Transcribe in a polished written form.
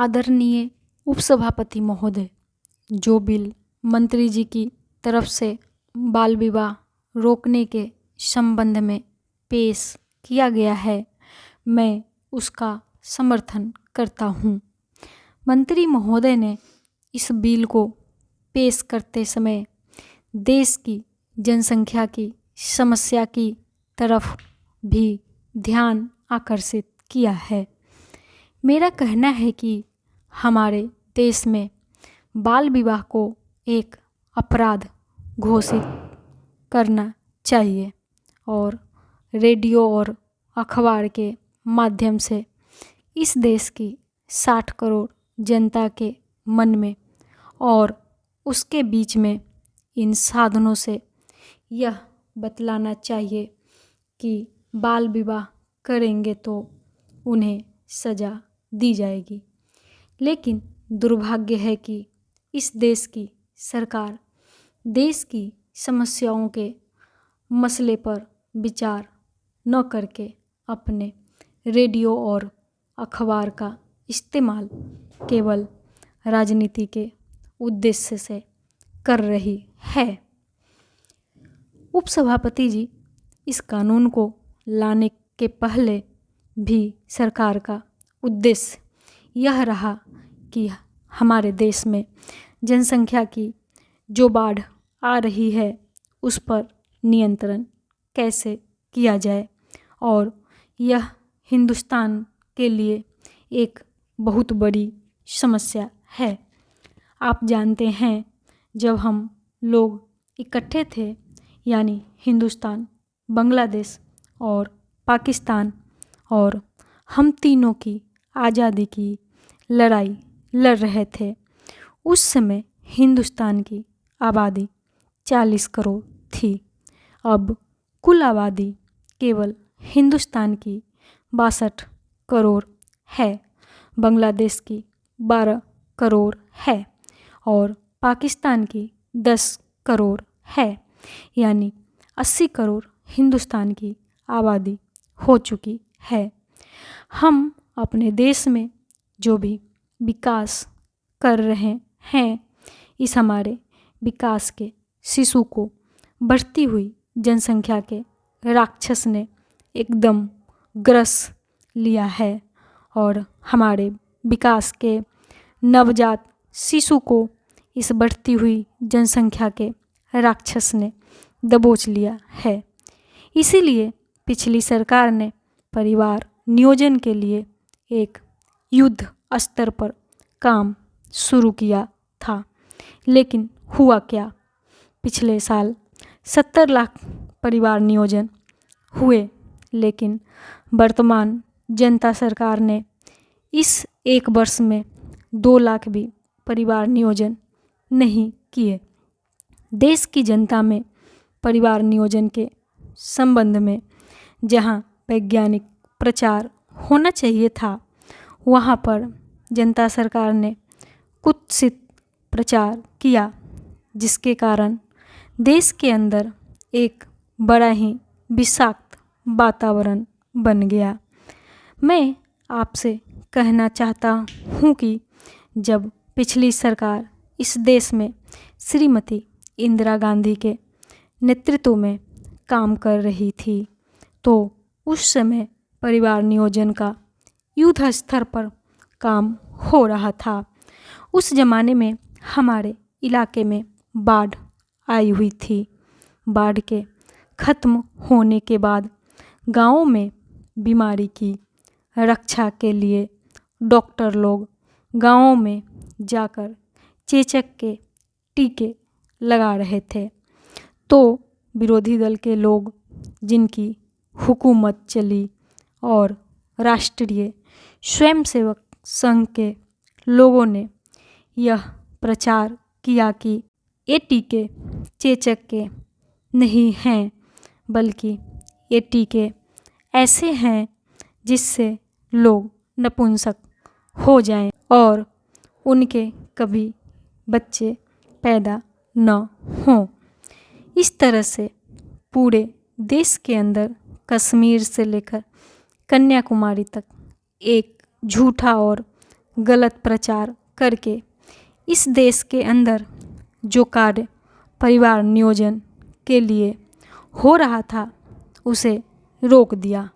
आदरणीय उपसभापति महोदय, जो बिल मंत्री जी की तरफ से बाल विवाह रोकने के संबंध में पेश किया गया है, मैं उसका समर्थन करता हूँ। मंत्री महोदय ने इस बिल को पेश करते समय देश की जनसंख्या की समस्या की तरफ भी ध्यान आकर्षित किया है। मेरा कहना है कि हमारे देश में बाल विवाह को एक अपराध घोषित करना चाहिए और रेडियो और अखबार के माध्यम से इस देश की 60 करोड़ जनता के मन में और उसके बीच में इन साधनों से यह बतलाना चाहिए कि बाल विवाह करेंगे तो उन्हें सज़ा दी जाएगी। लेकिन दुर्भाग्य है कि इस देश की सरकार देश की समस्याओं के मसले पर विचार न करके अपने रेडियो और अखबार का इस्तेमाल केवल राजनीति के उद्देश्य से कर रही है। उपसभापति जी, इस कानून को लाने के पहले भी सरकार का उद्देश्य यह रहा कि हमारे देश में जनसंख्या की जो बाढ़ आ रही है उस पर नियंत्रण कैसे किया जाए, और यह हिंदुस्तान के लिए एक बहुत बड़ी समस्या है। आप जानते हैं, जब हम लोग इकट्ठे थे, यानी हिंदुस्तान, बांग्लादेश और पाकिस्तान, और हम तीनों की आज़ादी की लड़ाई लड़ रहे थे, उस समय हिंदुस्तान की आबादी 40 करोड़ थी। अब कुल आबादी केवल हिंदुस्तान की 62 करोड़ है, बांग्लादेश की 12 करोड़ है और पाकिस्तान की 10 करोड़ है, यानी 80 करोड़ हिंदुस्तान की आबादी हो चुकी है। हम अपने देश में जो भी विकास कर रहे हैं, इस हमारे विकास के शिशु को बढ़ती हुई जनसंख्या के राक्षस ने एकदम ग्रस लिया है और हमारे विकास के नवजात शिशु को इस बढ़ती हुई जनसंख्या के राक्षस ने दबोच लिया है। इसीलिए पिछली सरकार ने परिवार नियोजन के लिए एक युद्ध स्तर पर काम शुरू किया था। लेकिन हुआ क्या, पिछले साल 70 लाख परिवार नियोजन हुए, लेकिन वर्तमान जनता सरकार ने इस एक वर्ष में 2 लाख भी परिवार नियोजन नहीं किए। देश की जनता में परिवार नियोजन के संबंध में जहां वैज्ञानिक प्रचार होना चाहिए था, वहां पर जनता सरकार ने कुत्सित प्रचार किया, जिसके कारण देश के अंदर एक बड़ा ही विषाक्त वातावरण बन गया। मैं आपसे कहना चाहता हूँ कि जब पिछली सरकार इस देश में श्रीमती इंदिरा गांधी के नेतृत्व में काम कर रही थी, तो उस समय परिवार नियोजन का युद्ध स्तर पर काम हो रहा था। उस ज़माने में हमारे इलाके में बाढ़ आई हुई थी। बाढ़ के ख़त्म होने के बाद गाँवों में बीमारी की रक्षा के लिए डॉक्टर लोग गाँवों में जाकर चेचक के टीके लगा रहे थे। तो विरोधी दल के लोग, जिनकी हुकूमत चली, और राष्ट्रीय स्वयंसेवक संघ के लोगों ने यह प्रचार किया कि ये टीके चेचक के नहीं हैं, बल्कि ये टीके ऐसे हैं जिससे लोग नपुंसक हो जाएं और उनके कभी बच्चे पैदा न हों। इस तरह से पूरे देश के अंदर कश्मीर से लेकर कन्याकुमारी तक एक झूठा और गलत प्रचार करके इस देश के अंदर जो कार्य परिवार नियोजन के लिए हो रहा था उसे रोक दिया।